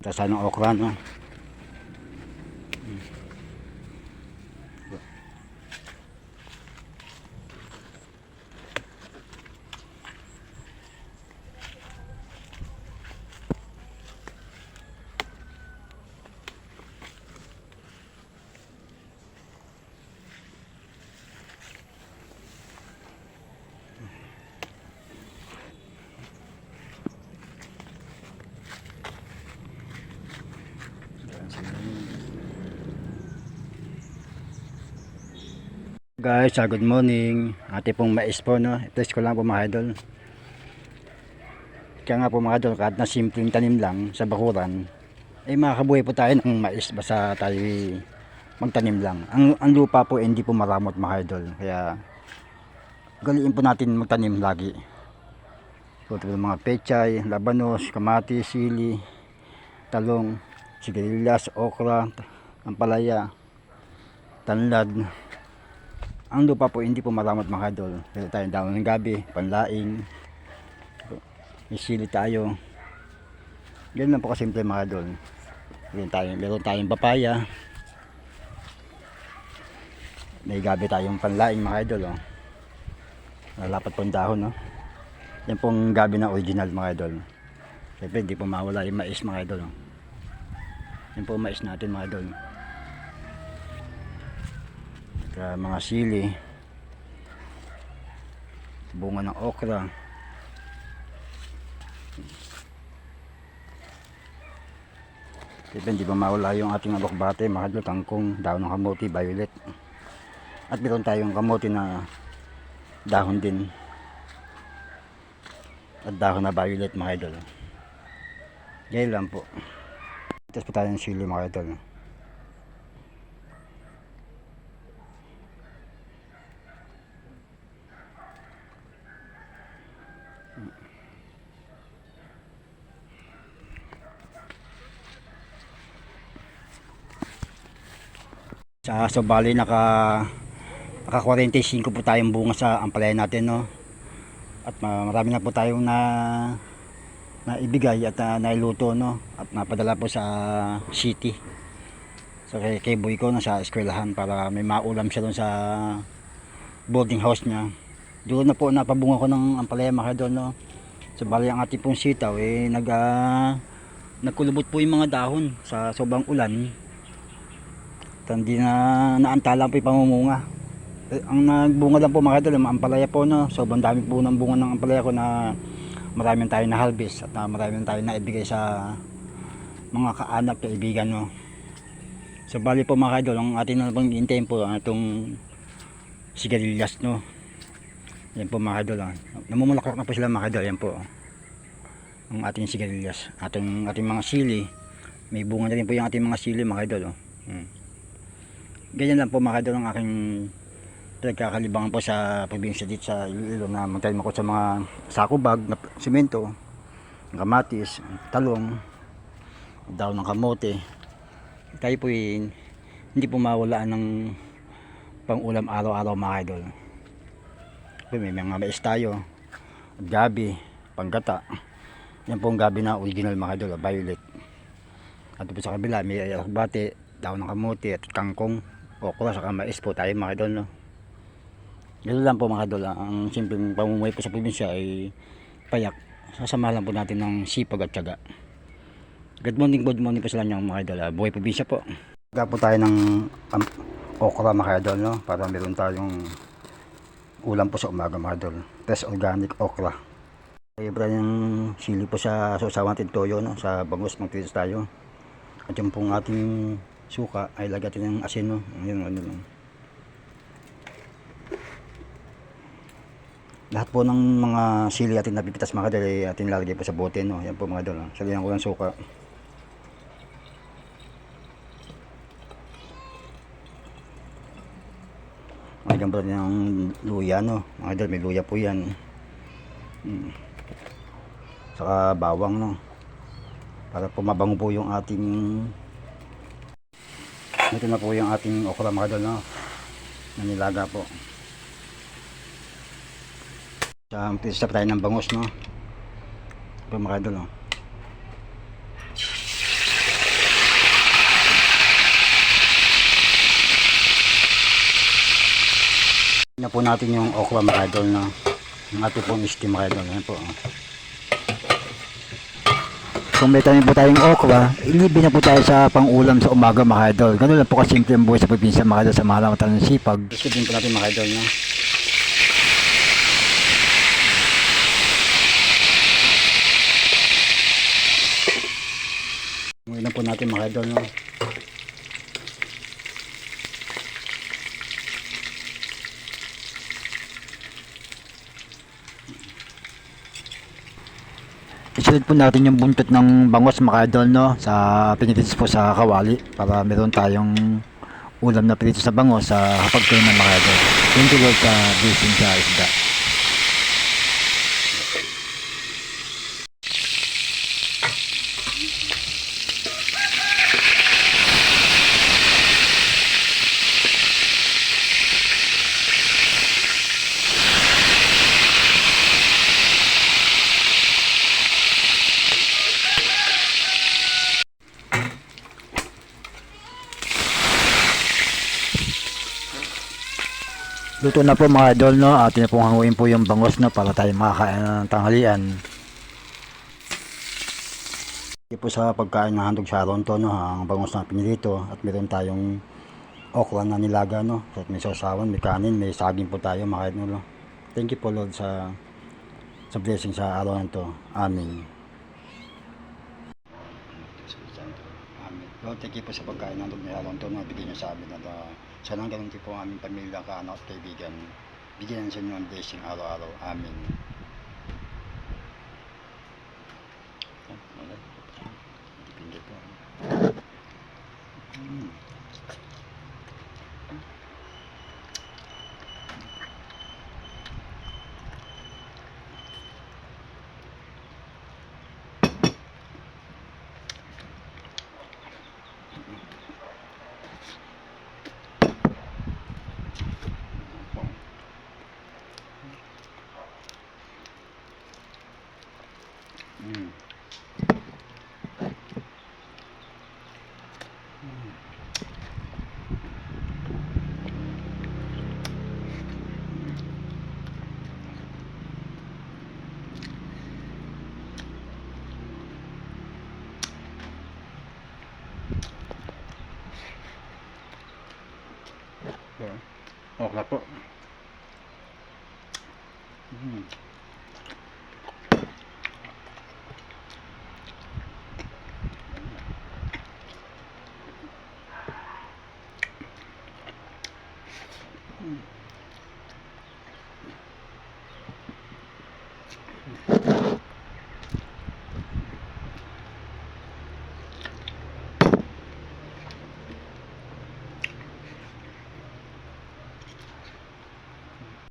Tasa ng okra, no? Guys, good morning. Ate pong mais po, no? I-test ko lang po mga idol. Kaya nga po mga idol, kahit na simpleng tanim lang sa bakuran, ay makakabuhay po tayo ng mais basta tayo magtanim lang. Ang lupa po hindi po maramot mga idol. Kaya galiin po natin magtanim lagi. So, mga pechay, labanos, kamatis, sili, talong, sigarilyas, okra, ampalaya, tanlad. Ang lupa po hindi po maramot mga idol. Meron tayong dahon ng gabi, panlaing, may sili tayo. Ganun lang po kasimple mga idol. Meron tayong papaya. May gabi tayong panlaing mga idol. Oh. Lalapat po ang dahon. Oh. Yan pong gabi na original mga idol. Siyempre hindi po mawala yung mais mga idol. Oh. Yan po mais natin mga idol. Mga sili, bunga ng okra, hindi pa mawala yung ating alokbate, mga idol, kangkong, dahon ng kamote, violet, at meron tayong kamote na dahon din at dahon na violet mga idol. Gaya lang po. Tapos po tayo ng sili mga idol. So bali naka 45 po tayong bunga sa ampalaya natin, no? At marami na po tayong naibigay at nailuto, no? At napadala po sa city. So kay boy ko na sa eskwelahan para may maulam siya doon sa boarding house niya. Doon na po napabunga ko ng ampalaya mga doon, no? So bali ang ating pong sitaw nagkulubot po yung mga dahon sa sobrang ulan. Hindi na naantala po yung pamumunga. Ang nagbunga lang po mga idol, ang ampalaya po, no? Sobrang dami po ng bunga ng ampalaya ko na marami tayo na harvest at marami tayo na ibigay sa mga kaanak, kaibigan, no? So bali po mga idol, ang ating na pang hintayin po itong sigarilyas, no? Yan po mga idol, namumulaklak na po sila mga idol. Yan po ang ating sigarilyas, ating mga sili, may bunga na rin po yung ating mga sili mga idol. Ganyan lang po mga idol ang aking pinagkakalibangan po sa probinsya dito sa Iloilo, na magtanim ako sa mga sako bag na simento, kamatis, talong, dahon ng kamote. Tayo po hindi po mawalaan ng pang-ulam araw-araw mga idol. May mga mais tayo, gabi, panggata. Yan po ang gabi na original mga idol, violet. At po sa kabila may alakbate, dahon ng kamote at kangkong, okra, saka mais po tayo mga idol, no? Ganoon lang po mga idol. Ang simpleng pamumuhay po sa probinsya ay payak. Sasamahan lang po natin ng sipag at tiyaga. Good morning po sa inyo mga idol. Buhay probinsya po. Gawa po tayo ng okra mga idol, no? Para meron tayong ulam po sa umaga mga idol. Fresh organic okra. Ibra yung sili po sa sausawan natin toyo, no? Sa bangus magtitis tayo. At yung pong ating suka ay lagyan ng asin, no? Ayun, ano lang. Lahat po ng mga sili atin napipitas mga idol ay atin lalagay po sa bote, no? Yan po mga idol. Salihan ko ng suka. Lagyan po natin ng luya, no? Mga idol, may luya po yan. Saka bawang, no? Para po mabango po yung ating, ito na po yung ating okra mga idol, no? Na nilaga po. Pisa tayo ng bangus, no? Ito mga idol, no? po natin yung okra mga idol na yung ating pong steam mga idol. Ayan po. Kung may tanim po tayong okra, ilibi na po tayo sa pang-ulam sa umaga mga idol. Ganun lang po kasimple ang buhay sa probinsya mga idol sa mahal ng tanong sipag. Isipin po natin mga idol na. Ngayon na po natin mga idol no. Isunod po natin yung buntot ng bangos mga idol no, sa pinitis po sa kawali para meron tayong ulam na pinitis sa bangos sa hapagkainan ng mga idol. Thank you Lord sa blessing sa isda. Luto na po mga idol no, atin na pong hanguin po yung bangos no para tayo makakain ng tanghalian. Hindi po sa pagkain na handog sa aron to no, ang bangos na pinilito at meron tayong okra na nilaga no, at may sausawan, may kanin, may saging po tayo mga idol no. Thank you po Lord sa blessing sa araw na to. Amen. Amen. Lord, thank you po sa pagkain na handog na aron to no, bigyan niyo sa amin at sana ganun din po ang aming pamilya, kaanak at kaibigan. Bigyan sa inyo ang blessing araw-araw. Amen. Dipindi po. Okra po.